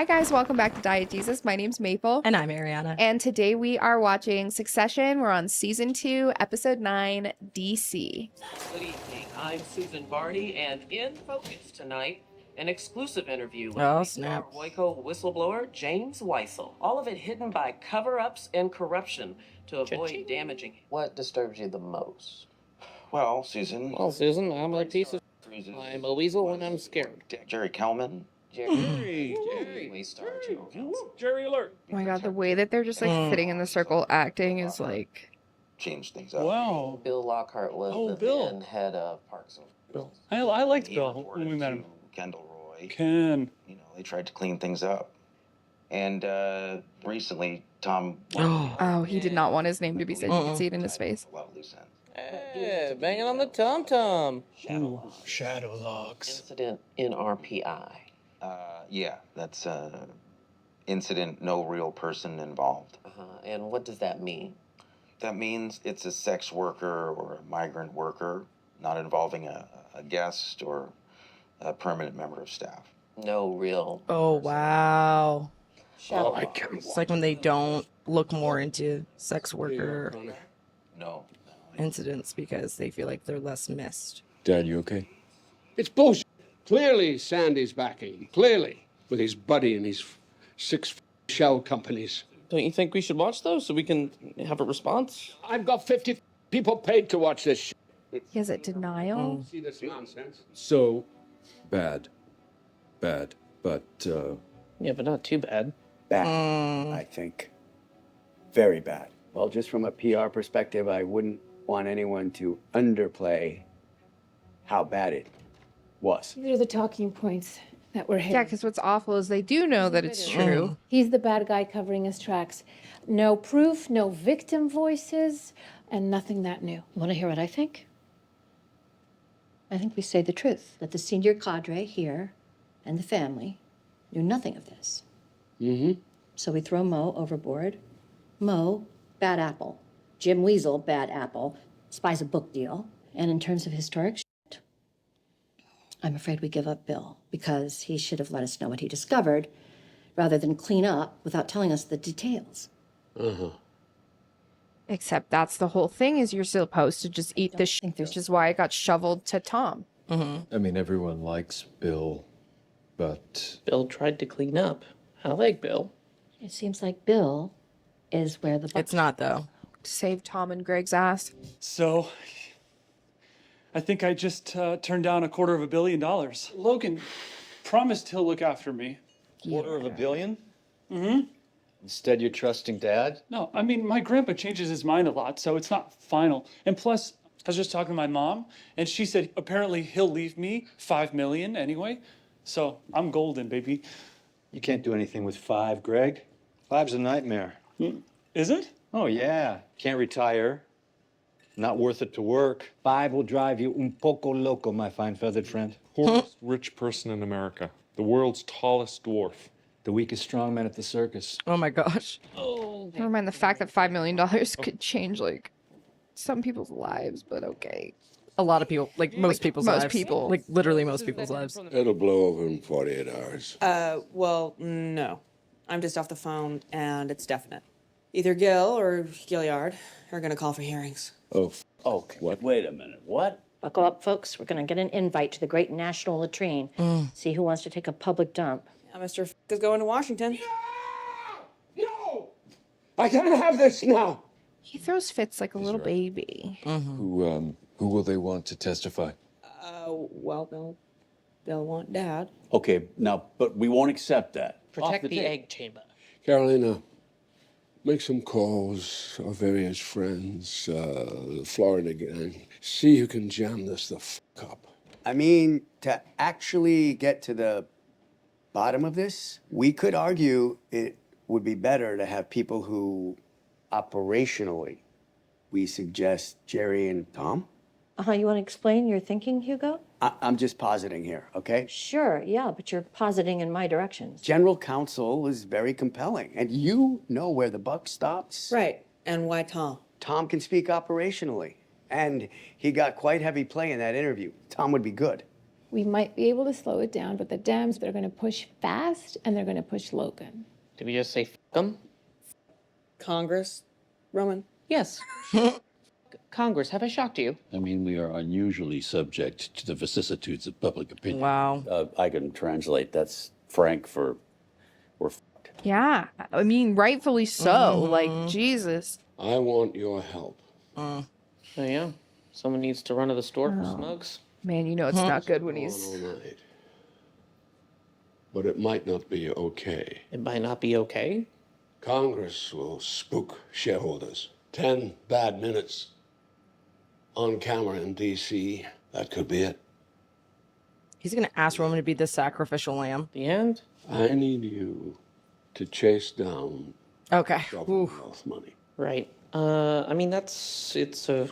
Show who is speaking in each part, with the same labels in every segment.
Speaker 1: Hi guys, welcome back to Diet Jesus. My name's Maple.
Speaker 2: And I'm Arianna.
Speaker 1: And today we are watching Succession. We're on season 2, episode 9, DC.
Speaker 3: Good evening. I'm Susan Barty, and in focus tonight, an exclusive interview with
Speaker 2: snap.
Speaker 3: Royco whistleblower James Weissel. All of it hidden by cover-ups and corruption to avoid damaging. What disturbs you the most?
Speaker 4: Well, Susan,
Speaker 5: I'm a piece of... I'm a weasel and I'm scared.
Speaker 4: Jerry Kelman.
Speaker 3: Jerry.
Speaker 5: Jerry alert.
Speaker 1: Oh my god, the way that they're just like sitting in the circle acting is like...
Speaker 4: Changed things up.
Speaker 5: Wow.
Speaker 3: Bill Lockhart was the then head of Parks and
Speaker 5: Bill. I liked
Speaker 4: He
Speaker 5: Bill
Speaker 4: reported
Speaker 5: when we met
Speaker 4: to
Speaker 5: him.
Speaker 4: Kendall Roy.
Speaker 5: Ken.
Speaker 4: You know, they tried to clean things up. And recently, Tom...
Speaker 1: Oh, he did not want his name to be said. You can see it in his face.
Speaker 4: A lot of loose ends.
Speaker 5: Hey, banging on the tom-tom.
Speaker 4: Shadow logs.
Speaker 3: incident in RPI.
Speaker 4: Yeah, that's incident, no real person involved.
Speaker 3: And what does that mean?
Speaker 4: That means it's a sex worker or a migrant worker, not involving a guest or a permanent member of staff.
Speaker 3: No real.
Speaker 2: Oh, wow.
Speaker 3: Shadow.
Speaker 2: It's like when they don't look more into sex worker
Speaker 4: No.
Speaker 2: incidents because they feel like they're less missed.
Speaker 6: Dad, you okay?
Speaker 7: It's bullshit. Clearly, Sandy's backing. Clearly. With his buddy and his 6 shell companies.
Speaker 5: Don't you think we should watch those so we can have a response?
Speaker 7: I've got 50 people paid to watch this shit.
Speaker 1: He has a denial.
Speaker 7: See this nonsense?
Speaker 6: So, bad. But,
Speaker 5: Yeah, but not too bad.
Speaker 8: Bad, I think. Very bad. Well, just from a PR perspective, I wouldn't want anyone to underplay how bad it was.
Speaker 9: These are the talking points that we're hitting.
Speaker 1: Yeah, because what's awful is they do know that it's true.
Speaker 9: He's the bad guy covering his tracks. No proof, no victim voices, and nothing that new.
Speaker 10: Want to hear what I think? I think we say the truth, that the senior cadre here and the family knew nothing of this.
Speaker 7: Mm-hmm.
Speaker 10: So we throw Mo overboard. Mo, bad apple. Jim Weasel, bad apple. Spies a book deal. And in terms of historic shit, I'm afraid we give up Bill because he should have let us know what he discovered rather than clean up without telling us the details.
Speaker 1: Except that's the whole thing is you're supposed to just eat the shit, which is why it got shoveled to Tom.
Speaker 6: I mean, everyone likes Bill, but...
Speaker 5: Bill tried to clean up. I like Bill.
Speaker 10: It seems like Bill is where the buck
Speaker 2: It's not, though.
Speaker 1: Save Tom and Greg's ass.
Speaker 11: So, I think I just turned down $250 million. Logan promised he'll look after me.
Speaker 6: $250 million? Mm-hmm. Instead, you're trusting Dad?
Speaker 11: No, I mean, my grandpa changes his mind a lot, so it's not final. And plus, I was just talking to my mom, and she said apparently he'll leave me $5 million anyway. So, I'm golden, baby.
Speaker 6: You can't do anything with 5, Greg. 5's a nightmare.
Speaker 11: Is it?
Speaker 6: Oh, yeah. Can't retire. Not worth it to work. 5 will drive you un poco loco, my fine feathered friend.
Speaker 12: Poorest rich person in America. The world's tallest dwarf.
Speaker 6: The weakest strongman at the circus.
Speaker 2: Oh my gosh.
Speaker 1: Never mind the fact that $5 million could change like some people's lives, but okay.
Speaker 2: A lot of people, like most people's lives.
Speaker 1: Most people.
Speaker 2: Like literally most people's lives.
Speaker 7: It'll blow over in 48 hours.
Speaker 13: Well, no. I'm just off the phone, and it's definite. Either Gil or Gilliard are gonna call for hearings.
Speaker 8: Oh, okay. What? Wait a minute. What?
Speaker 10: Buckle up, folks. We're going to get an invite to the great national latrine. See who wants to take a public dump.
Speaker 13: Yeah, Mr. F is going to Washington.
Speaker 7: No! I can't have this now!
Speaker 1: He throws fits like a little baby.
Speaker 6: Who will they want to testify?
Speaker 13: Well, they'll want Dad.
Speaker 8: Okay, now, but we won't accept that.
Speaker 5: Protect the egg chamber.
Speaker 7: Carolina, make some calls, our various friends, the Florida gang. See who can jam this the fuck up.
Speaker 8: I mean, to actually get to the bottom of this, we could argue it would be better to have people who, operationally, we suggest Jerry and Tom.
Speaker 10: You want to explain your thinking, Hugo?
Speaker 8: I'm just positing here, okay?
Speaker 10: Sure, yeah, but you're positing in my directions.
Speaker 8: General counsel is very compelling, and you know where the buck stops.
Speaker 13: Right. And why Tom?
Speaker 8: Tom can speak operationally, and he got quite heavy play in that interview. Tom would be good.
Speaker 9: We might be able to slow it down, but the Dems, they're going to push fast and they're going to push Logan.
Speaker 5: Did we just say f them?
Speaker 13: Congress, Roman.
Speaker 5: Yes. Congress, have I shocked you?
Speaker 14: I mean, we are unusually subject to the vicissitudes of public opinion.
Speaker 2: Wow.
Speaker 14: I can translate. That's Frank for we're f***ed.
Speaker 1: Yeah. I mean, rightfully so. Like, Jesus.
Speaker 7: I want your help.
Speaker 5: Oh, yeah. Someone needs to run to the store for smokes.
Speaker 1: Man, you know it's not good when he's...
Speaker 7: All night. But it might not be okay.
Speaker 5: It might not be okay.
Speaker 7: Congress will spook shareholders. 10 bad minutes on camera in D.C. That could be it.
Speaker 2: He's gonna ask Roman to be the sacrificial lamb.
Speaker 5: The end?
Speaker 7: I need you to chase down
Speaker 2: Okay.
Speaker 7: Commonwealth money.
Speaker 5: Right. I mean, it's a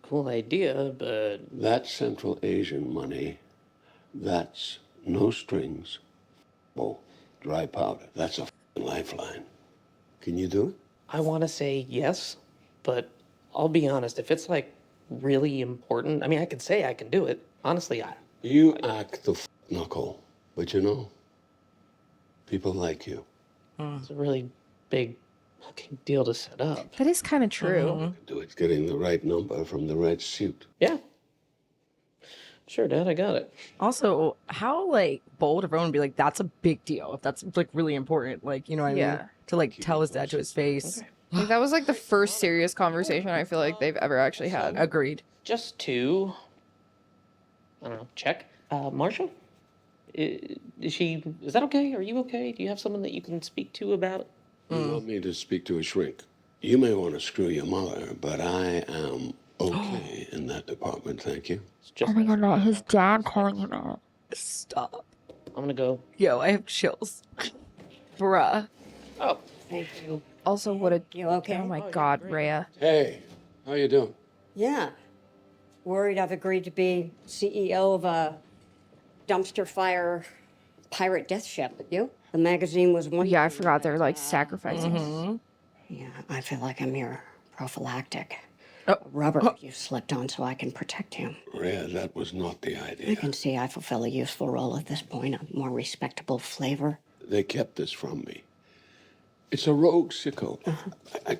Speaker 5: cool idea, but...
Speaker 7: That Central Asian money, that's no strings, oh, dry powder. That's a f***ing lifeline. Can you do it?
Speaker 5: I want to say yes, but I'll be honest, if it's like really important, I mean, I can say I can do it. Honestly,
Speaker 7: You act the knuckle, but you know, people like you.
Speaker 5: It's a really big fucking deal to set up.
Speaker 1: That is kind of true.
Speaker 7: Do it getting the right number from the red suit.
Speaker 5: Yeah. Sure, Dad, I got it.
Speaker 2: Also, how like bold of Roman to be like, that's a big deal. If that's like really important, like, you know what I mean?
Speaker 1: Yeah.
Speaker 2: To like tell his dad to his face.
Speaker 1: Like, that was like the first serious conversation I feel like they've ever actually had.
Speaker 2: Agreed.
Speaker 5: Just to, I don't know, check. Marshall? Is that okay? Are you okay? Do you have someone that you can speak to about?
Speaker 7: You want me to speak to a shrink? You may want to screw your mother, but I am okay in that department, thank you.
Speaker 1: Oh my god, not his dad calling him out.
Speaker 2: Stop.
Speaker 5: I'm gonna go.
Speaker 2: Yo, I have chills. Bruh.
Speaker 5: Oh,
Speaker 15: Thank you.
Speaker 1: Also, what a...
Speaker 15: You okay?
Speaker 1: Oh my god, Rhea.
Speaker 7: Hey, how you doing?
Speaker 15: Yeah. Worried I've agreed to be CEO of a dumpster fire pirate death ship with you. The magazine was one.
Speaker 1: Yeah, I forgot they're like sacrificing.
Speaker 15: Yeah, I feel like I'm your prophylactic.
Speaker 2: Oh.
Speaker 15: Rubber you slipped on so I can protect him.
Speaker 7: Rhea, that was not the
Speaker 15: I
Speaker 7: idea.
Speaker 15: can see I fulfill a useful role at this point, a more respectable flavor.
Speaker 7: They kept this from me. It's a rogue sicko.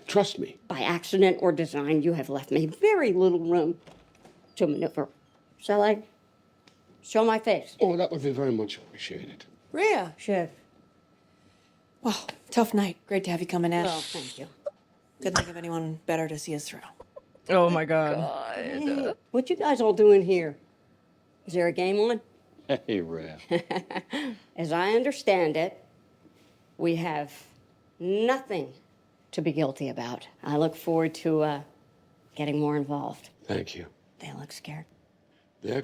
Speaker 7: Trust me.
Speaker 15: By accident or design, you have left me very little room to maneuver. Shall I show my face?
Speaker 7: Oh, that would be very much appreciated.
Speaker 13: Rhea.
Speaker 15: Shiv.
Speaker 13: Wow, tough night. Great to have you coming in.
Speaker 15: Oh, thank you.
Speaker 13: Couldn't think of anyone better to see us through.
Speaker 2: Oh my god.
Speaker 15: Hey, what you guys all doing here? Is there a game on?
Speaker 14: Hey, Rhea.
Speaker 15: As I understand it, we have nothing to be guilty about. I look forward to getting more involved.
Speaker 7: Thank you.
Speaker 15: They look scared.
Speaker 7: They're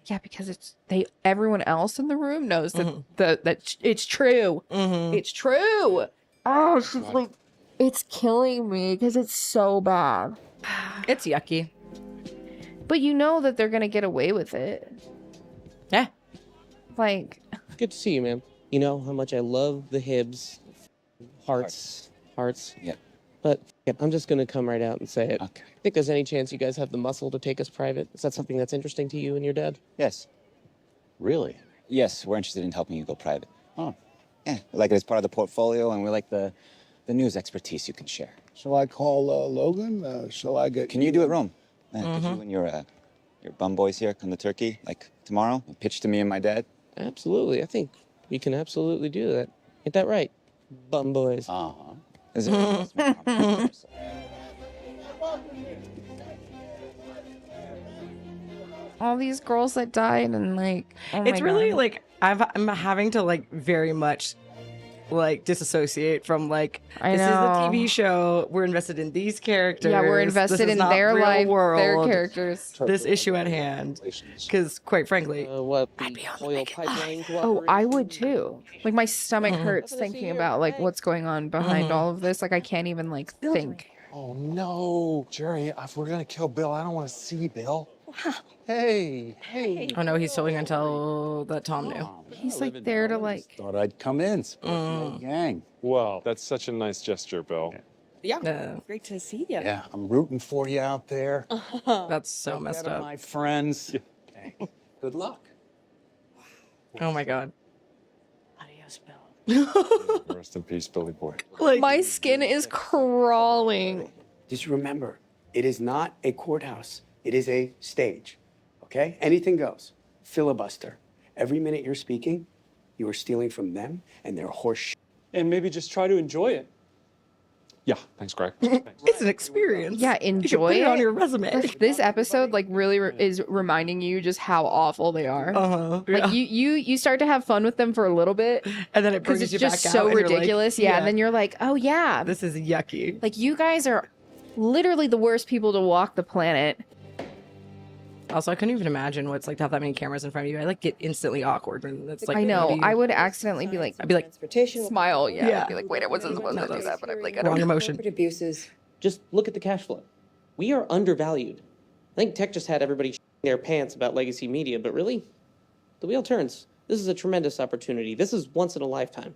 Speaker 1: Yeah, because it's everyone else in the room knows that that it's true. It's true. Oh, she's like, it's killing me because it's so bad.
Speaker 2: It's yucky.
Speaker 1: But you know that they're gonna get away with it.
Speaker 2: Yeah.
Speaker 1: Like,
Speaker 5: good to see you, man. You know how much I love the Hibs. Hearts.
Speaker 14: Yeah.
Speaker 5: But I'm just gonna come right out and say it.
Speaker 14: Okay.
Speaker 5: Think there's any chance you guys have the muscle to take us private? Is that something that's interesting to you and your dad?
Speaker 16: Yes.
Speaker 14: Really?
Speaker 16: Yes, we're interested in helping you go private. Oh. Yeah, we like it as part of the portfolio, and we like the news expertise you can share.
Speaker 17: Shall I call Logan? Shall I get...
Speaker 16: Can you do it, Rome? Could you and your bum boys here come to Turkey, like, tomorrow? Pitch to me and my dad?
Speaker 5: Absolutely. I think we can absolutely do that. Ain't that right? Bum boys.
Speaker 16: Uh-huh. Is there an investment compromise?
Speaker 1: all these girls that died and like, oh
Speaker 2: It's
Speaker 1: my
Speaker 2: really
Speaker 1: God.
Speaker 2: like I'm having to like very much like disassociate from like
Speaker 1: I
Speaker 2: this
Speaker 1: know.
Speaker 2: is the TV show. We're invested in these characters.
Speaker 1: Yeah, we're
Speaker 2: This
Speaker 1: invested
Speaker 2: is
Speaker 1: in
Speaker 2: not
Speaker 1: their
Speaker 2: real
Speaker 1: life,
Speaker 2: world,
Speaker 1: their characters.
Speaker 2: This issue at hand. Because quite frankly,
Speaker 5: what the oil pipeline
Speaker 1: Oh, I would too. Like my stomach hurts thinking about like what's going on behind all of this. Like I can't even like think.
Speaker 12: Oh no, Jerry! If we're gonna kill Bill, I don't want to see Bill. Hey.
Speaker 2: Oh no, he's totally gonna tell that Tom knew.
Speaker 1: He's like there to like.
Speaker 14: Thought I'd come in, support the gang.
Speaker 12: Well, that's such a nice gesture, Bill.
Speaker 13: Yeah, great to see you.
Speaker 14: Yeah, I'm rooting for you out there.
Speaker 2: That's so messed
Speaker 14: Better,
Speaker 2: up.
Speaker 14: my friends.
Speaker 12: Good luck.
Speaker 2: Oh my god.
Speaker 15: Adios, Bill.
Speaker 12: Rest in peace, Billy Boy.
Speaker 2: Like,
Speaker 1: My skin is crawling.
Speaker 8: Just remember, it is not a courthouse. It is a stage, okay? Anything goes. Filibuster. Every minute you're speaking, you are stealing from them and their horse shit.
Speaker 11: And maybe just try to enjoy it.
Speaker 12: Yeah, thanks, Greg.
Speaker 2: it's an experience.
Speaker 1: Yeah,
Speaker 2: You can
Speaker 1: enjoy
Speaker 2: put it on
Speaker 1: it.
Speaker 2: your resume.
Speaker 1: This episode like really is reminding you just how awful they are. Like you start to have fun with them for a little bit,
Speaker 2: and then it
Speaker 1: because
Speaker 2: brings
Speaker 1: it's
Speaker 2: you
Speaker 1: just
Speaker 2: back
Speaker 1: so
Speaker 2: out and you're like,
Speaker 1: ridiculous. Yeah, and then you're like, oh yeah,
Speaker 2: this is yucky.
Speaker 1: like you guys are literally the worst people to walk the planet.
Speaker 2: Also, I couldn't even imagine what it's like to have that many cameras in front of you. I like get instantly awkward when it's like.
Speaker 1: I know. I would accidentally be like,
Speaker 2: I'd be like,
Speaker 1: smile. Yeah.
Speaker 2: Yeah.
Speaker 1: I'd be like, wait, I wasn't supposed to do that, but I'm like, I
Speaker 2: wrong
Speaker 1: don't know.
Speaker 2: emotion.
Speaker 5: Abuses. Just look at the cash flow. We are undervalued. I think tech just had everybody their pants about legacy media, but really, the wheel turns. This is a tremendous opportunity. This is once in a lifetime.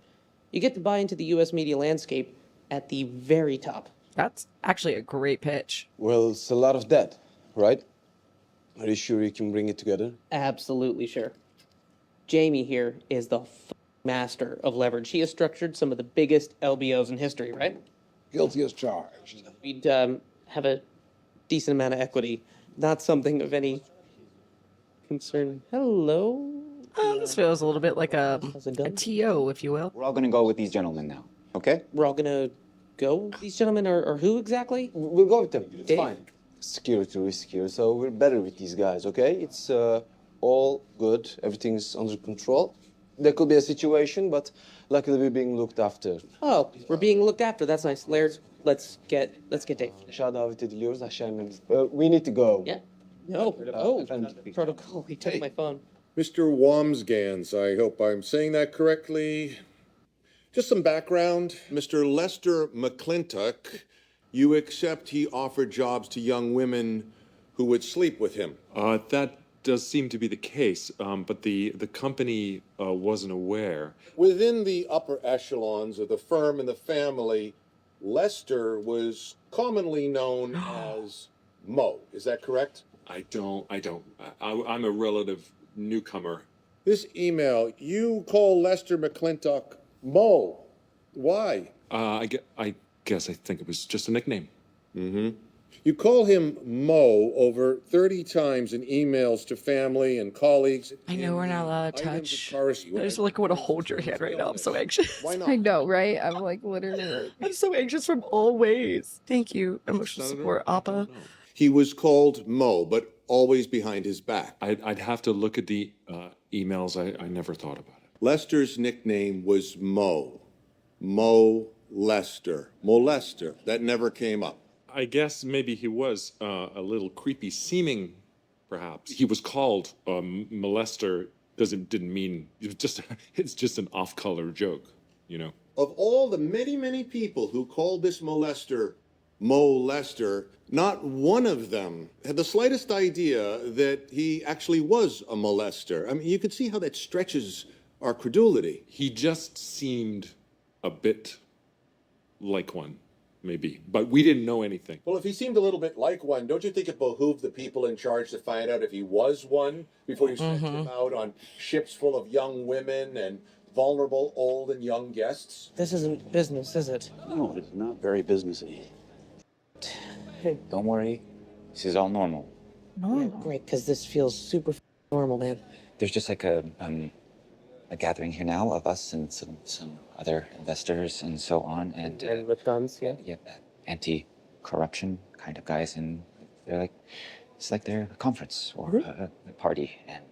Speaker 5: You get to buy into the U.S. media landscape at the very top.
Speaker 2: That's actually a great pitch.
Speaker 18: Well, it's a lot of debt, right? Are you sure you can bring it together?
Speaker 5: Absolutely sure. Jamie here is the master of leverage. He has structured some of the biggest LBOs in history, right?
Speaker 17: Guilty as charged.
Speaker 5: We'd have a decent amount of equity. Not something of any concern. Hello?
Speaker 2: This feels a little bit like a TO, if you will.
Speaker 16: We're all gonna go with these gentlemen now, okay?
Speaker 5: We're all gonna go? These gentlemen are who exactly?
Speaker 18: We'll go with them. It's
Speaker 5: Dave?
Speaker 18: fine. Security risk here, so we're better with these guys, okay? It's all good. Everything's under control. There could be a situation, but luckily we're being looked after.
Speaker 5: Oh, we're being looked after. That's nice. Laird, let's get Dave.
Speaker 18: Aşağı davet ediliyoruz, aşağı inmemiz. We need to go.
Speaker 5: Yeah. No. Protocol. He took my phone.
Speaker 19: Mr. Wamsgans, I hope I'm saying that correctly. Just some background. Mr. Lester McClintock, you accept he offered jobs to young women who would sleep with him.
Speaker 20: That does seem to be the case, but the company wasn't aware.
Speaker 19: Within the upper echelons of the firm and the family, Lester was commonly known as Mo. Is that correct?
Speaker 20: I'm a relative newcomer.
Speaker 19: This email, you call Lester McClintock Mo. Why?
Speaker 20: I think it was just a nickname.
Speaker 19: Mm-hmm. You call him Mo over 30 times in emails to family and colleagues.
Speaker 2: I know we're not allowed to touch. I just like want to hold your hand right now. I'm so anxious.
Speaker 19: Why not?
Speaker 1: I know, right? I'm like literally like,
Speaker 2: I'm so anxious from all ways. Thank you, emotional support, Appa.
Speaker 19: He was called Mo, but always behind his back.
Speaker 20: I'd have to look at the emails. I never thought about it.
Speaker 19: Lester's nickname was Mo. Mo Lester. Molester. That never came up.
Speaker 20: I guess maybe he was a little creepy seeming, perhaps. He was called molester. Didn't mean it's just an off-color joke, you know.
Speaker 19: Of all the many, many people who called this molester Mo Lester, not one of them had the slightest idea that he actually was a molester. I mean, you could see how that stretches our credulity.
Speaker 20: He just seemed a bit like one, maybe, but we didn't know anything.
Speaker 19: Well, if he seemed a little bit like one, don't you think it behooved the people in charge to find out if he was one before you sent him out on ships full of young women and vulnerable old and young guests?
Speaker 5: This isn't business, is it?
Speaker 14: No, it's not very businessy.
Speaker 16: Don't worry, this is all normal.
Speaker 5: Yeah, great, because this feels super normal, man.
Speaker 16: There's just like a gathering here now of us and some other investors and so on, and
Speaker 5: with guns, yeah.
Speaker 16: Yeah, anti-corruption kind of guys, and they're like, it's like their conference or a party, and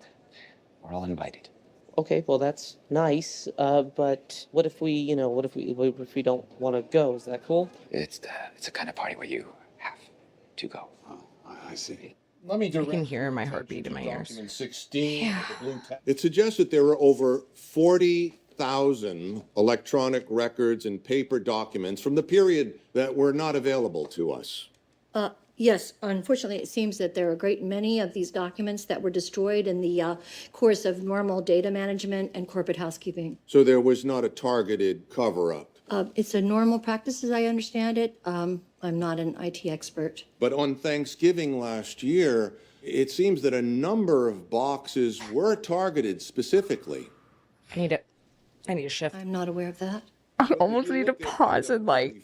Speaker 16: we're all invited.
Speaker 5: Okay, well that's nice. But what if we don't want to go? Is that cool?
Speaker 16: It's the kind of party where you have to go.
Speaker 14: Oh, I see.
Speaker 19: Let me
Speaker 2: I can hear my heartbeat in my ears.
Speaker 19: Document 16. It suggests that there were over 40,000 electronic records and paper documents from the period that were not available to us.
Speaker 10: Yes, unfortunately, it seems that there are a great many of these documents that were destroyed in the course of normal data management and corporate housekeeping.
Speaker 19: So there was not a targeted cover-up.
Speaker 10: It's a normal practice, as I understand it. I'm not an IT expert.
Speaker 19: But on Thanksgiving last year, It seems that a number of boxes were targeted specifically.
Speaker 2: I need a shift.
Speaker 10: I'm not aware of that.
Speaker 1: I almost need to pause and like.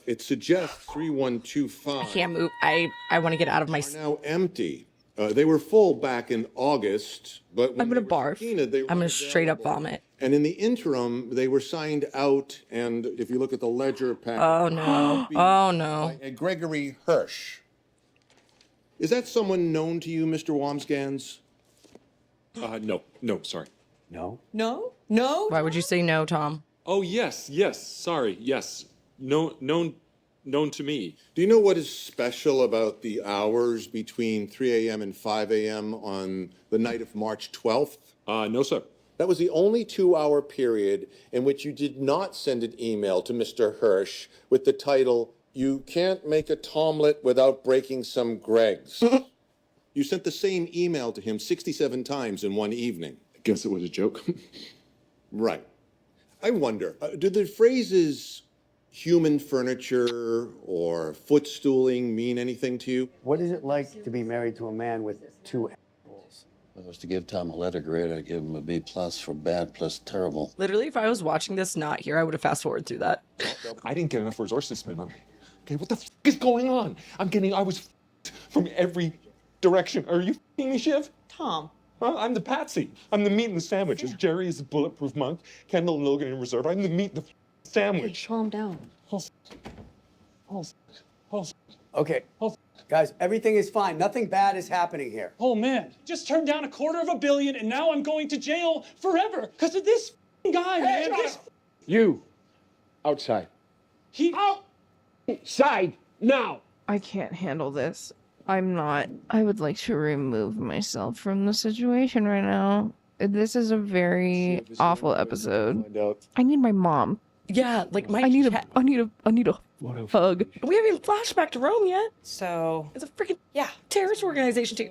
Speaker 19: It suggests 3125.
Speaker 2: I can't move. I want to get out of my.
Speaker 19: Are now empty. They were full back in August, but when
Speaker 2: I'm gonna
Speaker 19: they were
Speaker 2: barf.
Speaker 19: subpoenaed, they were
Speaker 2: I'm gonna straight up
Speaker 19: unavailable.
Speaker 2: vomit.
Speaker 19: And in the interim, they were signed out. And if you look at the ledger packet,
Speaker 2: Oh no! Oh no!
Speaker 19: by Gregory Hirsch. Is that someone known to you, Mr. Wamsgans?
Speaker 20: No, sorry.
Speaker 8: No?
Speaker 13: No? No?
Speaker 2: Why would you say no, Tom?
Speaker 20: Oh, yes, sorry, yes. Known to me.
Speaker 19: Do you know what is special about the hours between 3 a.m. and 5 a.m. on the night of March 12th?
Speaker 20: No, sir.
Speaker 19: That was the only 2-hour period in which you did not send an email to Mr. Hirsch with the title, "You Can't Make a Tomlet Without Breaking Some Greggs." You sent the same email to him 67 times in one evening.
Speaker 20: I guess it was a joke.
Speaker 19: Right. I wonder, do the phrases human furniture or footstooling mean anything to you?
Speaker 8: What is it like to be married to a man with two assholes?
Speaker 14: If I was to give Tom a letter grade, I'd give him a B+ for bad plus terrible.
Speaker 2: Literally, if I was watching this not here, I would have fast forwarded through that.
Speaker 20: I didn't get enough resources to spend on me. Okay, what the is going on? I was from every direction. Are you me, Shiv?
Speaker 13: Tom.
Speaker 20: Huh? I'm the patsy. I'm the meat and the sandwiches. Jerry is the bulletproof monk. Kendall and Logan in reserve. I'm the meat and the sandwich.
Speaker 9: Calm down.
Speaker 8: Okay, guys, everything is fine. Nothing bad is happening here.
Speaker 11: Oh man, just turned down $250 million and now I'm going to jail forever because of this guy, man.
Speaker 7: You, outside.
Speaker 11: He
Speaker 7: Outside, now!
Speaker 1: I can't handle this. I would like to remove myself from the situation right now. This is a very awful episode. I need my mom.
Speaker 2: Yeah, like my.
Speaker 1: I need a hug.
Speaker 2: We haven't even flashback to Rome yet.
Speaker 13: So,
Speaker 2: It's a freaking terrorist organization too.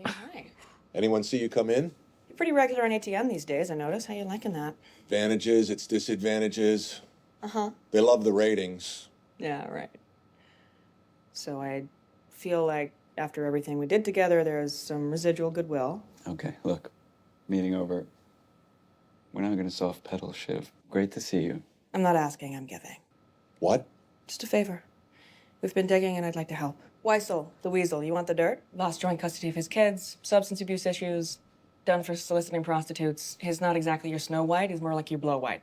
Speaker 19: Anyone see you come in?
Speaker 13: you're pretty regular on ATM these days, I notice. How you liking that?
Speaker 19: Advantages, its disadvantages.
Speaker 13: Uh-huh.
Speaker 19: They love the ratings.
Speaker 13: Yeah, right. So I feel like after everything we did together, there's some residual goodwill.
Speaker 21: Okay, look, meeting over. We're not gonna soft pedal, Shiv. Great to see you.
Speaker 13: I'm not asking, I'm giving.
Speaker 19: What?
Speaker 13: Just a favor. We've been digging and I'd like to help. Weisel, the weasel, you want the dirt? Lost joint custody of his kids, substance abuse issues, done for soliciting prostitutes. He's not exactly your Snow White, he's more like your Blow White.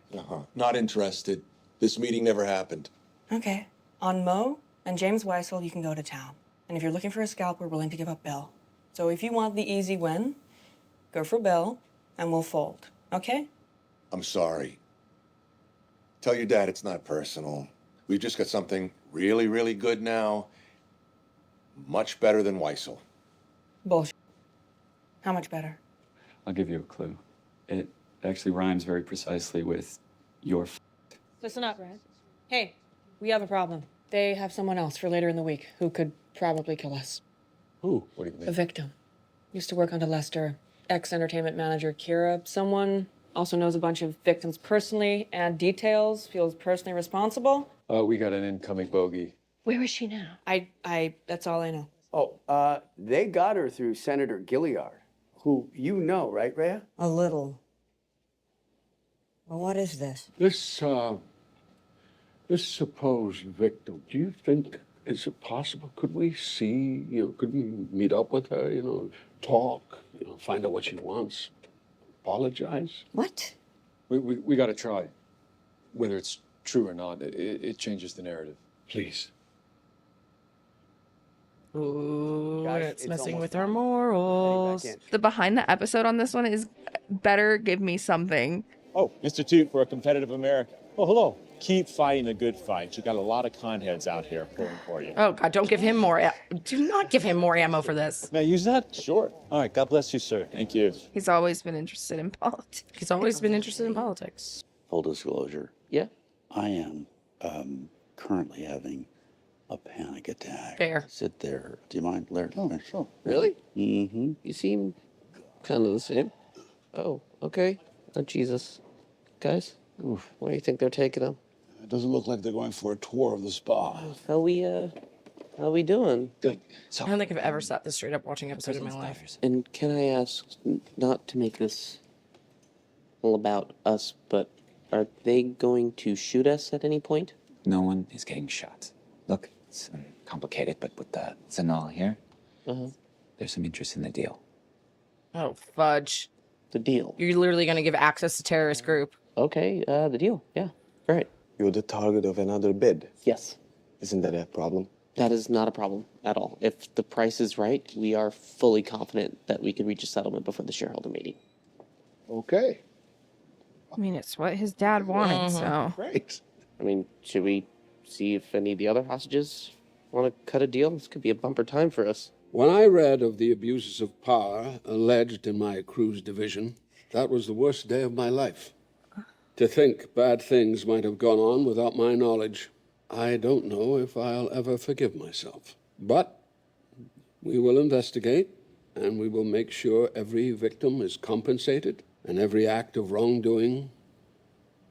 Speaker 19: Not interested. This meeting never happened.
Speaker 13: Okay. On Mo and James Weisel, you can go to town. And if you're looking for a scalp, we're willing to give up Bill. So if you want the easy win, go for Bill and we'll fold. Okay?
Speaker 19: I'm sorry. Tell your dad it's not personal. We've just got something really, really good now. Much better than Weisel.
Speaker 13: Bullshit. How much better?
Speaker 21: I'll give you a clue. It actually rhymes very precisely with your.
Speaker 13: Listen up, Brad. Hey, we have a problem. They have someone else for later in the week who could probably kill us.
Speaker 19: Who? What do you
Speaker 13: A
Speaker 19: think?
Speaker 13: victim. Used to work under Lester. Ex-entertainment manager Kira. Someone also knows a bunch of victims personally and details, feels personally responsible.
Speaker 21: We got an incoming bogey.
Speaker 9: Where is she now?
Speaker 13: That's all I know.
Speaker 8: Oh, they got her through Senator Gilliard, who you know, right, Rhea?
Speaker 15: A little. Well, what is this?
Speaker 7: This supposed victim, do you think, is it possible? Could we see, could we meet up with her, talk, find out what she wants, apologize?
Speaker 15: What?
Speaker 12: We got to try. Whether it's true or not, it changes the narrative.
Speaker 7: Please.
Speaker 2: Ooh,
Speaker 8: Guys,
Speaker 2: it's
Speaker 8: it's
Speaker 2: messing
Speaker 8: almost
Speaker 2: with our morals.
Speaker 1: The behind the episode on this one is better give me something.
Speaker 22: Oh, Institute for a Competitive America. Oh, hello. Keep fighting a good fight. You got a lot of con heads out here pulling for you.
Speaker 2: Oh God, don't give him more. Do not give him more ammo for this.
Speaker 22: May I use that? Sure. All right. God bless you, sir. Thank you.
Speaker 1: He's always been interested in politics.
Speaker 2: He's always been interested in politics.
Speaker 14: Full disclosure.
Speaker 2: Yeah.
Speaker 14: I am currently having a panic attack.
Speaker 2: Fair.
Speaker 14: Sit there. Do you mind, Larry?
Speaker 23: Oh, sure. Really?
Speaker 14: Mm-hmm.
Speaker 23: You seem kind of the same. Oh, okay. Oh, Jesus. Guys, where do you think they're taking them?
Speaker 17: It doesn't look like they're going for a tour of the spa.
Speaker 23: Shall we
Speaker 5: How we doing?
Speaker 23: Good.
Speaker 2: I don't think I've ever sat this straight up watching an episode in my life.
Speaker 5: And can I ask, not to make this all about us, but are they going to shoot us at any point?
Speaker 16: No one is getting shot. Look, it's complicated, but with the Zanal here, there's some interest in the deal.
Speaker 2: Oh, fudge.
Speaker 5: The deal?
Speaker 2: You're literally going to give access to terrorist group.
Speaker 5: Okay, the deal. Yeah. All right.
Speaker 18: You're the target of another bid.
Speaker 5: Yes.
Speaker 18: Isn't that a problem?
Speaker 5: That is not a problem at all. If the price is right, we are fully confident that we can reach a settlement before the shareholder meeting.
Speaker 7: Okay.
Speaker 1: I mean, it's what his dad wanted, so.
Speaker 7: Great.
Speaker 5: I mean, should we see if any of the other hostages want to cut a deal? This could be a bumper time for us.
Speaker 7: When I read of the abuses of power alleged in my cruise division, that was the worst day of my life. To think bad things might have gone on without my knowledge, I don't know if I'll ever forgive myself. But we will investigate, and we will make sure every victim is compensated and every act of wrongdoing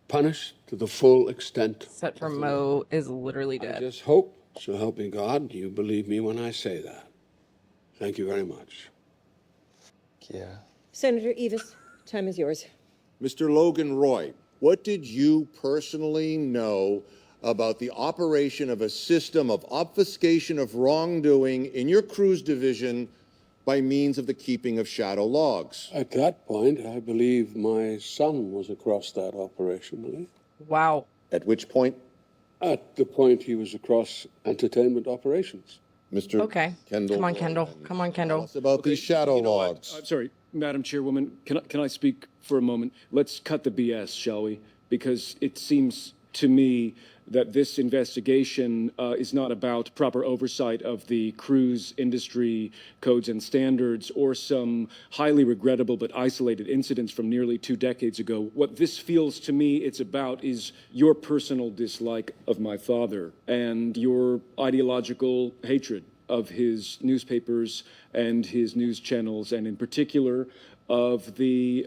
Speaker 7: punished to the full extent.
Speaker 2: Except for Mo is literally dead.
Speaker 7: I just hope, so help me God, you believe me when I say that. Thank you very much.
Speaker 18: Yeah.
Speaker 3: Senator Evis, time is yours.
Speaker 19: Mr. Logan Roy, what did you personally know about the operation of a system of obfuscation of wrongdoing in your cruise division by means of the keeping of shadow logs?
Speaker 7: At that point, I believe my son was across that operationally.
Speaker 2: Wow.
Speaker 19: At which point?
Speaker 7: At the point he was across entertainment operations.
Speaker 19: Mr.
Speaker 2: Okay.
Speaker 19: Kendall.
Speaker 2: Come on, Kendall. Come on, Kendall.
Speaker 19: It's about these shadow logs.
Speaker 4: I'm sorry, Madam Chairwoman, can I speak for a moment? Let's cut the BS, shall we? Because it seems to me that this investigation is not about proper oversight of the cruise industry codes and standards or some highly regrettable but isolated incidents from nearly 2 decades ago. What this feels to me it's about is your personal dislike of my father and your ideological hatred of his newspapers and his news channels, and in particular of the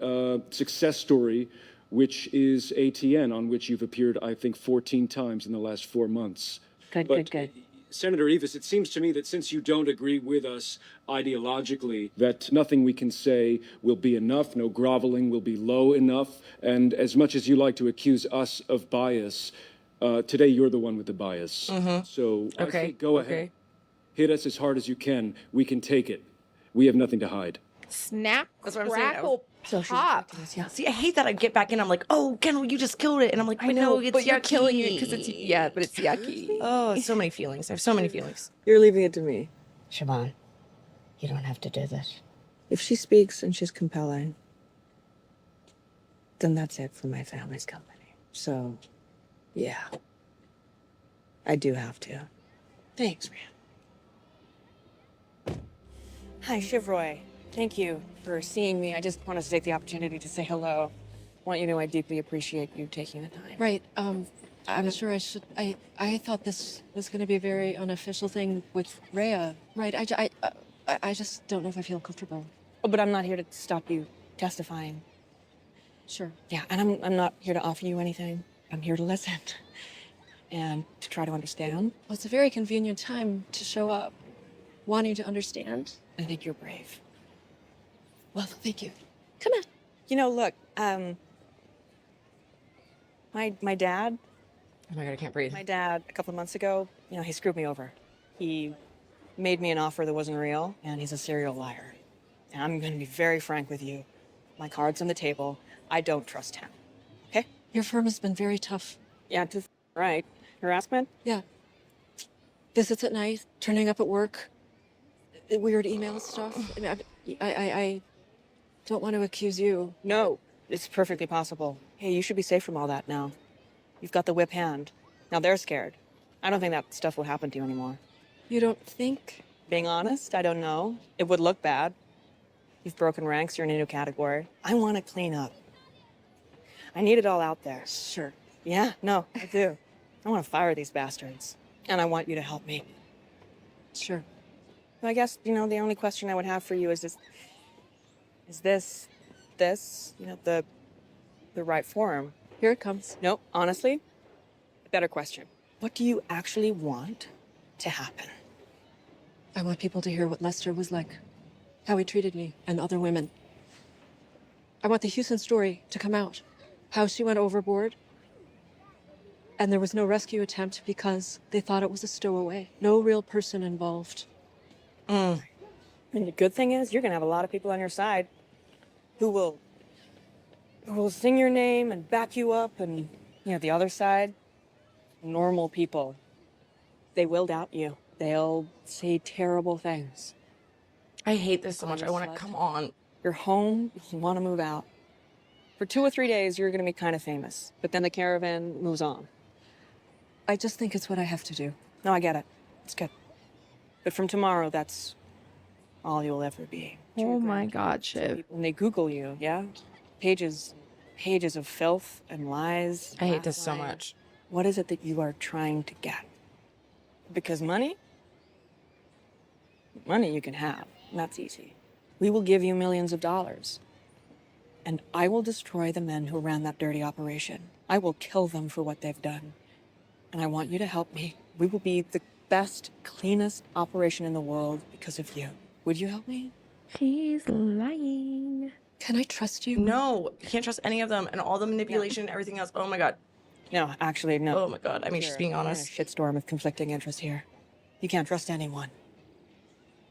Speaker 4: success story which is ATN, on which you've appeared, I think, 14 times in the last 4 months.
Speaker 3: Good.
Speaker 4: Senator Evis, it seems to me that since you don't agree with us ideologically, that nothing we can say will be enough, no groveling will be low enough, and as much as you like to accuse us of bias, today you're the one with the bias. So I say go ahead. Hit us as hard as you can. We can take it. We have nothing to hide.
Speaker 1: Snap,
Speaker 2: That's what I'm saying.
Speaker 1: crackle, pop.
Speaker 2: See, I hate that I get back in. I'm like, oh, Kendall, you just killed it. And I'm like, but no, it's
Speaker 1: but you're
Speaker 2: yucky.
Speaker 1: killing it because it's, yeah, but it's yucky.
Speaker 2: Oh, so many feelings. I have so many feelings.
Speaker 13: You're leaving it to me.
Speaker 15: Siobhan, you don't have to do this.
Speaker 13: If she speaks and she's compelling, then that's it for my family's company. So, yeah. I do have to. Thanks, Rhea. Hi, Shiv Roy. Thank you for seeing me. I just wanted to take the opportunity to say hello. I want you to know I deeply appreciate you taking the time.
Speaker 10: Right. I'm sure I should. I thought this was going to be a very unofficial thing with Rhea. Right. I just don't know if I feel comfortable.
Speaker 13: Oh, but I'm not here to stop you testifying.
Speaker 10: Sure.
Speaker 13: Yeah, and I'm not here to offer you anything. I'm here to listen and to try to understand.
Speaker 10: Well, it's a very convenient time to show up, wanting to understand.
Speaker 13: I think you're brave.
Speaker 10: Well, thank you. Come on.
Speaker 13: You know, look, my dad.
Speaker 2: Oh my God, I can't breathe.
Speaker 13: My dad, a couple of months ago, you know, he screwed me over. He made me an offer that wasn't real, and he's a serial liar. And I'm going to be very frank with you. My card's on the table. I don't trust him. Okay?
Speaker 10: Your firm has been very tough.
Speaker 13: Yeah, right. Harassment?
Speaker 10: Yeah. Visits at night, turning up at work, weird email stuff. I mean, I don't want to accuse you.
Speaker 13: No, it's perfectly possible. Hey, you should be safe from all that now. You've got the whip hand. Now they're scared. I don't think that stuff will happen to you anymore.
Speaker 10: You don't think?
Speaker 13: Being honest, I don't know. It would look bad. You've broken ranks, you're in a new category. I want to clean up. I need it all out there.
Speaker 10: Sure.
Speaker 13: Yeah, no, I do. I want to fire these bastards. And I want you to help me.
Speaker 10: Sure.
Speaker 13: I guess, you know, the only question I would have for you is this, you know, the right forum?
Speaker 10: Here it comes.
Speaker 13: No, honestly, a better question. What do you actually want to happen? I want people to hear what Lester was like, how he treated me and other women. I want the Houston story to come out, how she went overboard, and there was no rescue attempt because they thought it was a stowaway. No real person involved. And the good thing is, you're gonna have a lot of people on your side who will sing your name and back you up, and the other side, normal people. They will doubt you. They'll say terrible things.
Speaker 2: I hate this so much. I want to come on.
Speaker 13: You're home, you want to move out. For 2 or 3 days, you're gonna be kind of famous, but then the caravan moves on. I just think it's what I have to do. No, I get it. It's good. But from tomorrow, that's all you'll ever be.
Speaker 1: Oh my God, Shiv.
Speaker 13: When they Google you, yeah? Pages of filth and lies.
Speaker 2: I hate this so much.
Speaker 13: What is it that you are trying to get? Because money you can have, and that's easy. We will give you millions of dollars. And I will destroy the men who ran that dirty operation. I will kill them for what they've done. And I want you to help me. We will be the best, cleanest operation in the world because of you. Would you help me?
Speaker 1: He's lying.
Speaker 13: Can I trust you?
Speaker 2: No, you can't trust any of them, and all the manipulation and everything else. Oh my God.
Speaker 13: No, actually, no.
Speaker 2: Oh my God. I mean, she's being honest.
Speaker 13: You're in a shitstorm of conflicting interests here. You can't trust anyone.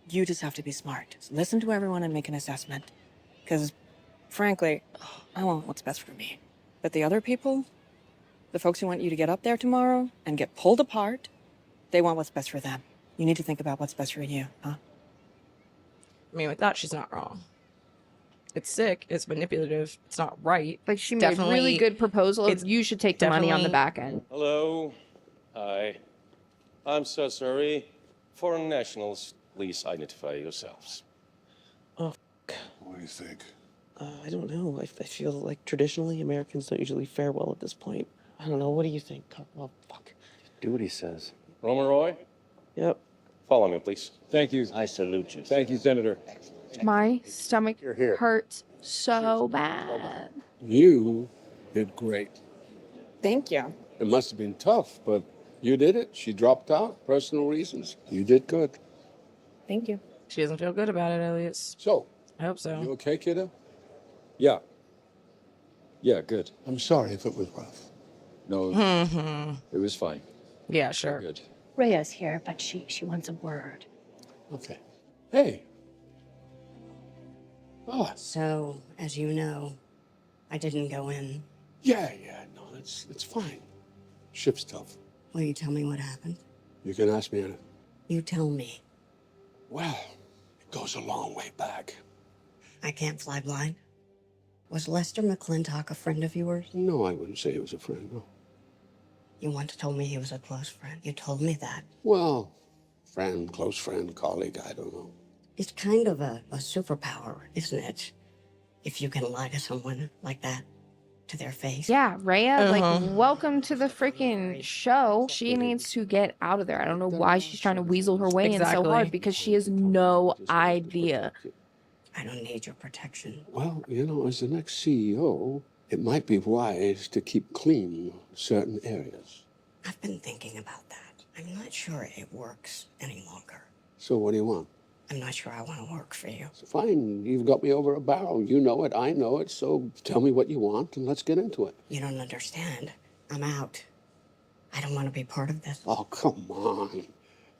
Speaker 13: You just have to be smart. Just listen to everyone and make an assessment. Because, frankly, I want what's best for me. But the other people, the folks who want you to get up there tomorrow and get pulled apart, they want what's best for them. You need to think about what's best for you, huh?
Speaker 2: I mean, with that, she's not wrong. It's sick. It's manipulative. It's not right.
Speaker 1: Like, she made a really good proposal. You should take the money on the back end.
Speaker 6: Hello. Hi. I'm so sorry. Foreign nationals, please identify yourselves.
Speaker 5: Oh,
Speaker 17: What do you think?
Speaker 5: I don't know. I feel like traditionally Americans don't usually fare well at this point. I don't know. What do you think? Oh, fuck.
Speaker 21: Do what he says.
Speaker 6: Romeroy?
Speaker 5: Yep.
Speaker 6: Follow me, please.
Speaker 22: Thank you.
Speaker 21: I salute you.
Speaker 22: Thank you, Senator.
Speaker 1: My stomach hurts so bad.
Speaker 7: You did great.
Speaker 13: Thank you.
Speaker 7: It must have been tough, but you did it. She dropped out, personal reasons. You did good.
Speaker 13: Thank you.
Speaker 2: She doesn't feel good about it, Elliot.
Speaker 7: So,
Speaker 2: I hope so.
Speaker 7: you okay, kiddo?
Speaker 22: Yeah. Yeah, good.
Speaker 17: I'm sorry if it was rough.
Speaker 22: No, it was fine.
Speaker 2: Yeah, sure.
Speaker 22: Good.
Speaker 10: Rhea's here, but she wants a word.
Speaker 7: Okay. Hey. Oh,
Speaker 15: So, as you know, I didn't go in.
Speaker 7: yeah, no, it's fine. Ship's tough.
Speaker 15: Will you tell me what happened?
Speaker 7: You can ask me anything.
Speaker 15: You tell me.
Speaker 7: Well, it goes a long way back.
Speaker 15: I can't fly blind. Was Lester McClintock a friend of yours?
Speaker 7: No, I wouldn't say he was a friend, no.
Speaker 15: You once told me he was a close friend. You told me that.
Speaker 7: Well, friend, close friend, colleague, I don't know.
Speaker 15: It's kind of a superpower, isn't it? If you can lie to someone like that to their face.
Speaker 1: Yeah, Rhea, like, welcome to the freaking show. She needs to get out of there. I don't know why she's trying to weasel her way in so
Speaker 2: Exactly.
Speaker 1: hard because she has no idea.
Speaker 15: I don't need your protection.
Speaker 7: Well, you know, as the next CEO, it might be wise to keep clean certain areas.
Speaker 15: I've been thinking about that. I'm not sure it works any longer.
Speaker 7: So what do you want?
Speaker 15: I'm not sure I want to work for you.
Speaker 7: So fine, you've got me over a barrel. You know it, I know it, so tell me what you want and let's get into it.
Speaker 15: You don't understand. I'm out. I don't want to be part of this.
Speaker 7: Oh, come on.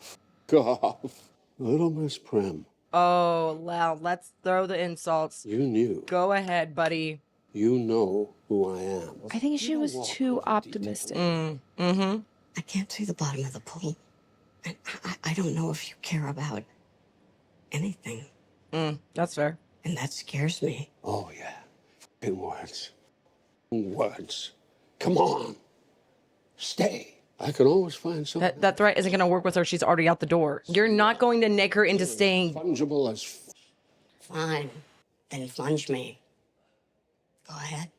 Speaker 7: F off. Little Miss Prim,
Speaker 2: Oh, well, let's throw the insults.
Speaker 7: you knew.
Speaker 2: Go ahead, buddy.
Speaker 7: You know who I am.
Speaker 1: I think she was too optimistic.
Speaker 2: Mm-hmm.
Speaker 15: I can't see the bottom of the pool. And I don't know if you care about anything.
Speaker 2: That's fair.
Speaker 15: And that scares me.
Speaker 7: Oh, yeah. F***ing words. Words. Come on. Stay. I can always find something.
Speaker 2: That threat isn't going to work with her. She's already out the door. You're not going to neg her into staying.
Speaker 7: Fungible as
Speaker 15: Fine. Then plunge me. Go ahead.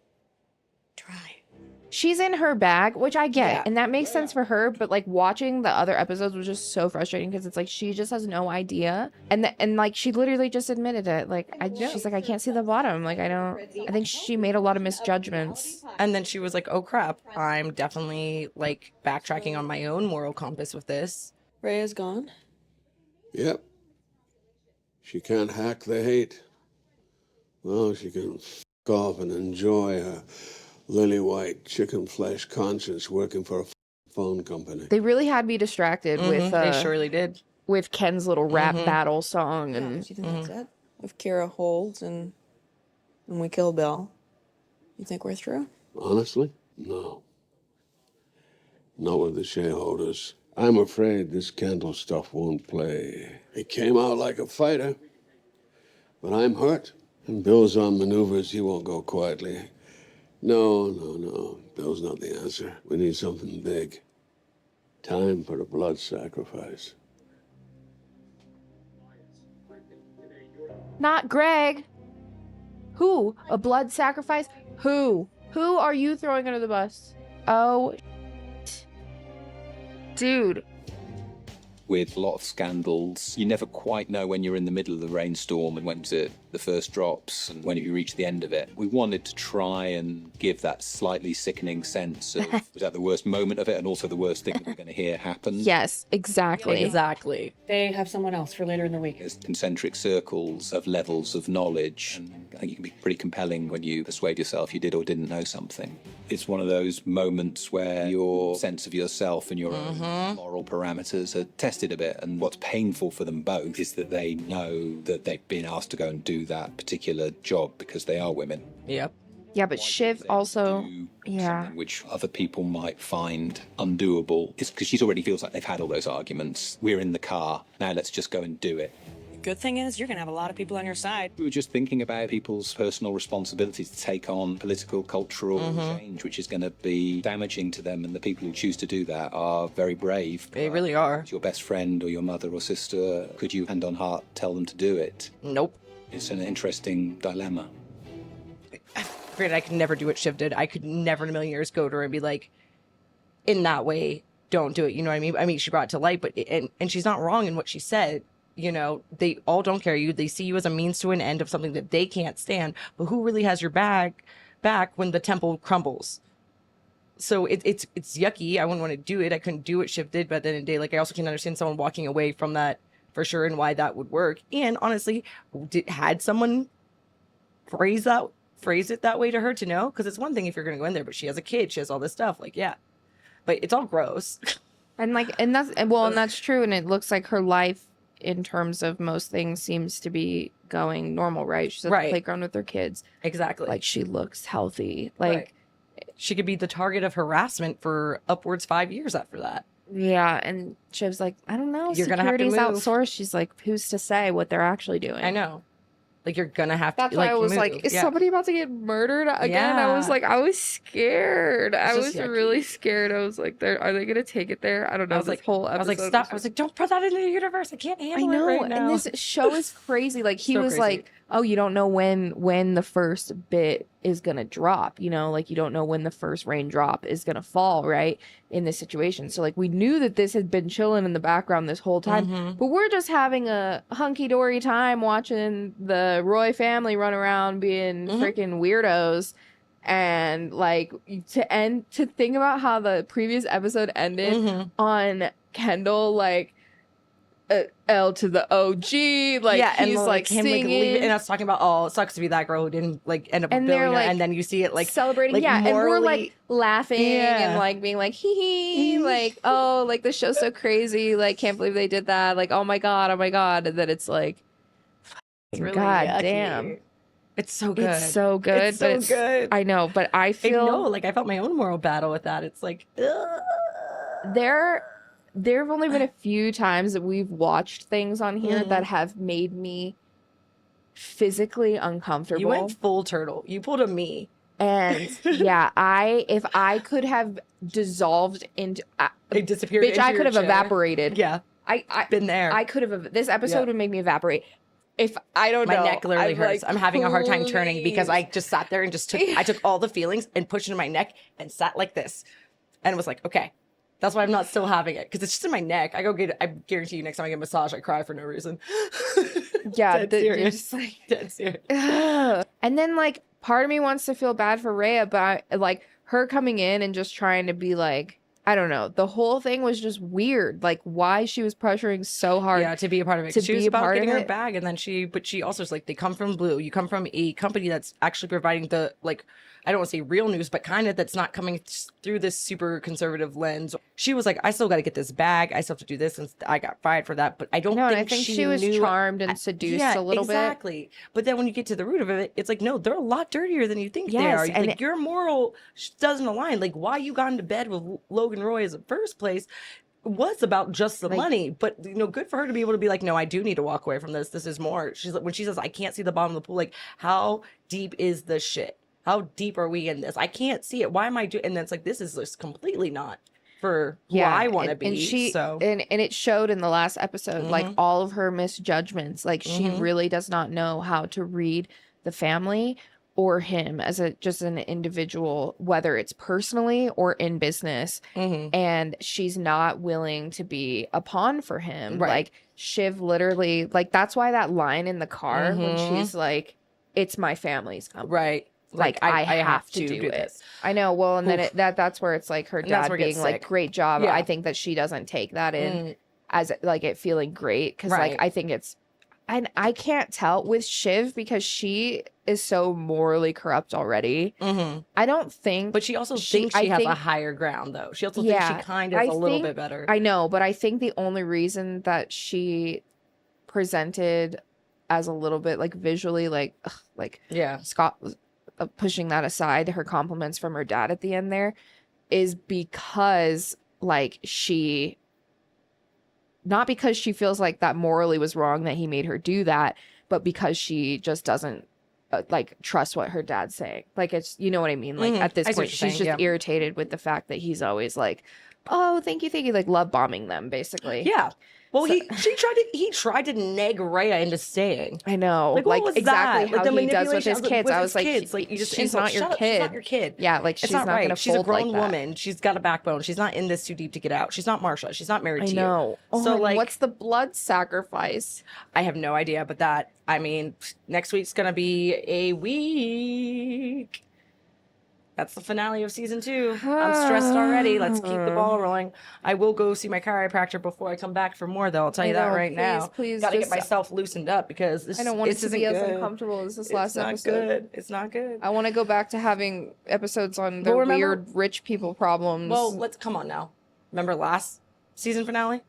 Speaker 15: Try.
Speaker 1: She's in her bag, which I get, and that makes sense for her. But like watching the other episodes was just so frustrating because it's like she just has no idea, and like she literally just admitted it. Like she's like, I can't see the bottom. Like I think she made a lot of misjudgments.
Speaker 2: And then she was like, oh crap, I'm definitely like backtracking on my own moral compass with this.
Speaker 13: Rhea's gone?
Speaker 7: Yep. She can't hack the hate. Well, she can f*** off and enjoy her lily-white chicken flesh conscience working for a phone company.
Speaker 1: They really had me distracted with
Speaker 2: They surely did.
Speaker 1: with Ken's little rap battle song, and
Speaker 13: Do you think that's it? If Kira holds and we kill Bill, you think we're through?
Speaker 7: Honestly, no. Not with the shareholders. I'm afraid this Kendall stuff won't play. He came out like a fighter, but I'm hurt. And Bill's on maneuvers, he won't go quietly. No. Bill's not the answer. We need something big. Time for the blood sacrifice.
Speaker 1: not Greg. Who? A blood sacrifice? Who? Who are you throwing under the bus? Oh, dude.
Speaker 9: With a lot of scandals, you never quite know when you're in the middle of the rainstorm and when the first drops and when you reach the end of it. We wanted to try and give that slightly sickening sense of, was that the worst moment of it and also the worst thing that we're going to hear happen?
Speaker 1: Yes, exactly.
Speaker 13: Exactly. They have someone else for later in the week.
Speaker 9: There's concentric circles of levels of knowledge, and I think you can be pretty compelling when you persuade yourself you did or didn't know something. It's one of those moments where your sense of yourself and your own moral parameters are tested a bit, and what's painful for them both is that they know that they've been asked to go and do that particular job because they are women.
Speaker 2: Yep.
Speaker 1: Yeah, but Shiv also, yeah.
Speaker 9: Which other people might find undoable. It's because she already feels like they've had all those arguments. We're in the car, now let's just go and do it.
Speaker 13: Good thing is you're going to have a lot of people on your side.
Speaker 9: We were just thinking about people's personal responsibility to take on political, cultural change, which is going to be damaging to them. And the people who choose to do that are very brave.
Speaker 2: They really are.
Speaker 9: Your best friend or your mother or sister, could you, hand on heart, tell them to do it?
Speaker 2: Nope.
Speaker 9: It's an interesting dilemma.
Speaker 2: Granted, I could never do what Shiv did. I could never in a million years go to her and be like, in that way, don't do it. You know what I mean? I mean, she brought it to light, but and she's not wrong in what she said. You know, they all don't care you. They see you as a means to an end of something that they can't stand. But who really has your back when the temple crumbles? So it's yucky. I wouldn't want to do it. I couldn't do what Shiv did, but at the end of the day, like I also can understand someone walking away from that for sure and why that would work. And honestly, had someone phrase it that way to her to know? Because it's one thing if you're going to go in there, but she has a kid, she has all this stuff. Like, yeah, but it's all gross.
Speaker 1: And that's true. And it looks like her life, in terms of most things, seems to be going normal, right? She's at the playground with her kids.
Speaker 2: Exactly.
Speaker 1: Like, she looks healthy. Like,
Speaker 2: she could be the target of harassment for upwards 5 years after that.
Speaker 1: Yeah, and Shiv's like, I don't know.
Speaker 2: You're gonna have to
Speaker 1: Security's
Speaker 2: move.
Speaker 1: outsourced. She's like, who's to say what they're actually doing?
Speaker 2: I know. Like, you're gonna have
Speaker 1: That's
Speaker 2: to.
Speaker 1: why
Speaker 2: like,
Speaker 1: I was
Speaker 2: move.
Speaker 1: like, is somebody about to get murdered again? I was like, I was scared. I was really scared. I was like, are they gonna take it there? I don't know.
Speaker 2: I was
Speaker 1: This
Speaker 2: like,
Speaker 1: whole episode.
Speaker 2: I was like, stop. I was like, don't put that into the universe. I can't handle
Speaker 1: I know,
Speaker 2: it right now.
Speaker 1: and this show is crazy. Like, he
Speaker 2: So
Speaker 1: was
Speaker 2: crazy.
Speaker 1: like, oh, you don't know when the first bit is gonna drop, you know, like you don't know when the first raindrop is gonna fall, right, in this situation. So like, we knew that this had been chilling in the background this whole time, but we're just having a hunky-dory time watching the Roy family run around being freaking weirdos. And like, to think about how the previous episode ended on Kendall, like, L to the OG, like,
Speaker 2: yeah,
Speaker 1: he's
Speaker 2: and
Speaker 1: like
Speaker 2: him
Speaker 1: singing,
Speaker 2: like leaving, and I was talking about, oh, it sucks to be that girl who didn't like end up a
Speaker 1: and they're
Speaker 2: billionaire,
Speaker 1: like,
Speaker 2: and then you see it like
Speaker 1: celebrating,
Speaker 2: like,
Speaker 1: yeah, and we're
Speaker 2: morally-
Speaker 1: like laughing and like being like hee hee, like, oh, like the show's so crazy, like can't believe they did that, like oh my god, and then it's like,
Speaker 2: It's really
Speaker 1: god
Speaker 2: yucky.
Speaker 1: damn,
Speaker 2: it's so good,
Speaker 1: it's so good,
Speaker 2: it's so
Speaker 1: but
Speaker 2: good.
Speaker 1: I know, but I feel
Speaker 2: like I felt my own moral battle with that. It's like,
Speaker 1: there have only been a few times that we've watched things on here that have made me physically uncomfortable.
Speaker 2: You went full turtle. You pulled a me.
Speaker 1: And yeah, if I could have dissolved into
Speaker 2: it disappeared,
Speaker 1: bitch,
Speaker 2: into
Speaker 1: I
Speaker 2: your
Speaker 1: could have
Speaker 2: chair.
Speaker 1: evaporated.
Speaker 2: Yeah,
Speaker 1: I
Speaker 2: been there.
Speaker 1: I could have. This episode
Speaker 2: Yeah.
Speaker 1: would make me evaporate. If I don't know,
Speaker 2: My neck literally
Speaker 1: I'm
Speaker 2: hurts.
Speaker 1: like,
Speaker 2: I'm having a hard time turning because I
Speaker 1: please.
Speaker 2: just sat there and just took. I took all the feelings and pushed into my neck and sat like this, and was like, okay. That's why I'm not still having it, because it's just in my neck. I guarantee you next time I get a massage, I cry for no reason.
Speaker 1: Yeah,
Speaker 2: Dead
Speaker 1: you're
Speaker 2: serious.
Speaker 1: just like,
Speaker 2: Dead serious.
Speaker 1: and then like part of me wants to feel bad for Rhea, but like her coming in and just trying to be like I don't know. The whole thing was just weird. Like why she was pressuring so hard.
Speaker 2: Yeah, to be a part of it.
Speaker 1: To
Speaker 2: She was
Speaker 1: be a
Speaker 2: about
Speaker 1: part
Speaker 2: getting
Speaker 1: of
Speaker 2: her
Speaker 1: it.
Speaker 2: bag, and then she also is like, they come from Blue. You come from a company that's actually providing the, like, I don't want to say real news, but kind of that's not coming through this super conservative lens. She was like, I still got to get this bag. I still have to do this, and I got fired for that. But I don't
Speaker 1: No,
Speaker 2: think,
Speaker 1: and I think
Speaker 2: she
Speaker 1: she was
Speaker 2: knew,
Speaker 1: charmed and seduced a little bit.
Speaker 2: exactly. But then when you get to the root of it, it's like, no, they're a lot dirtier than you think they
Speaker 1: Yes,
Speaker 2: are.
Speaker 1: and
Speaker 2: Like your moral doesn't align. Like why you got into bed with Logan Roy in the first place was about just the
Speaker 1: Like-
Speaker 2: money, but good for her to be able to be like, no, I do need to walk away from this. This is more. She's like, when she says, I can't see the bottom of the pool, like, how deep is the shit? How deep are we in this? I can't see it. Why am I doing? And then it's like, this is just completely not for who I want to be.
Speaker 1: And she
Speaker 2: so
Speaker 1: and it showed in the last episode, like all of her misjudgments. Like she really does not know how to read the family or him as just an individual, whether it's personally or in business. And she's not willing to be a pawn for him.
Speaker 2: Right.
Speaker 1: Like Shiv literally, like that's why that line in the car when she's like, it's my family's company.
Speaker 2: Right.
Speaker 1: Like I have to do it.
Speaker 2: this.
Speaker 1: I know. Well, and then that's where it's like her
Speaker 2: And that's
Speaker 1: dad
Speaker 2: where it gets
Speaker 1: being like,
Speaker 2: sick.
Speaker 1: great job.
Speaker 2: Yeah.
Speaker 1: I think that she doesn't take that in as like it feeling great. Cause
Speaker 2: Right.
Speaker 1: like, I think it's, and I can't tell with Shiv because she is so morally corrupt already. I don't think,
Speaker 2: But she also thinks she
Speaker 1: I
Speaker 2: has
Speaker 1: think-
Speaker 2: a higher ground, though. She also thinks she kind of is a little bit better.
Speaker 1: I know, but I think the only reason that she presented as a little bit like visually, like
Speaker 2: Yeah.
Speaker 1: Scott pushing that aside, her compliments from her dad at the end there, is because like she, not because she feels like that morally was wrong that he made her do that, but because she just doesn't like trust what her dad's saying. Like it's, you know what I mean? Like at this
Speaker 2: I see what
Speaker 1: point,
Speaker 2: you're
Speaker 1: she's
Speaker 2: saying,
Speaker 1: just
Speaker 2: yeah.
Speaker 1: irritated with the fact that he's always like, oh, thank you, like love bombing them basically.
Speaker 2: Yeah. Well, he tried to neg Rhea into staying.
Speaker 1: I know,
Speaker 2: Like,
Speaker 1: like
Speaker 2: what was
Speaker 1: exactly
Speaker 2: that? Like,
Speaker 1: how
Speaker 2: the
Speaker 1: he does with his
Speaker 2: manipulation
Speaker 1: kids. I was like,
Speaker 2: kids. Like, you just
Speaker 1: she's
Speaker 2: insult-
Speaker 1: not your
Speaker 2: shut up,
Speaker 1: kid.
Speaker 2: She's not your kid.
Speaker 1: Yeah, like
Speaker 2: It's
Speaker 1: she's
Speaker 2: not
Speaker 1: not
Speaker 2: right.
Speaker 1: gonna
Speaker 2: She's a
Speaker 1: fold like
Speaker 2: grown
Speaker 1: that.
Speaker 2: woman. She's got a backbone. She's not in this too deep to get out. She's not Marsha. She's not married
Speaker 1: I
Speaker 2: to you.
Speaker 1: know. Oh,
Speaker 2: So
Speaker 1: and
Speaker 2: like,
Speaker 1: what's the blood sacrifice?
Speaker 2: I have no idea, but that, I mean, next week's gonna be a week. That's the finale of season 2. I'm stressed already. Let's keep the ball rolling. I will go see my chiropractor before I come back for more, though. I'll tell you that right now.
Speaker 1: Please,
Speaker 2: Gotta get
Speaker 1: just-
Speaker 2: myself loosened up because this,
Speaker 1: I don't want it
Speaker 2: this
Speaker 1: to
Speaker 2: isn't
Speaker 1: be as
Speaker 2: good.
Speaker 1: uncomfortable as this
Speaker 2: It's
Speaker 1: last
Speaker 2: not
Speaker 1: episode.
Speaker 2: good. It's not good.
Speaker 1: I want to go back to having episodes on
Speaker 2: Well,
Speaker 1: their
Speaker 2: remember-
Speaker 1: weird rich people problems.
Speaker 2: Well, let's come on now. Remember last season finale?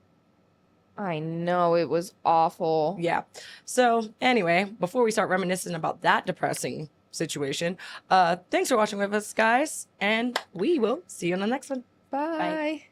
Speaker 1: I know it was awful.
Speaker 2: Yeah. So anyway, before we start reminiscing about that depressing situation, thanks for watching with us, guys, and we will see you on the next one.
Speaker 1: Bye.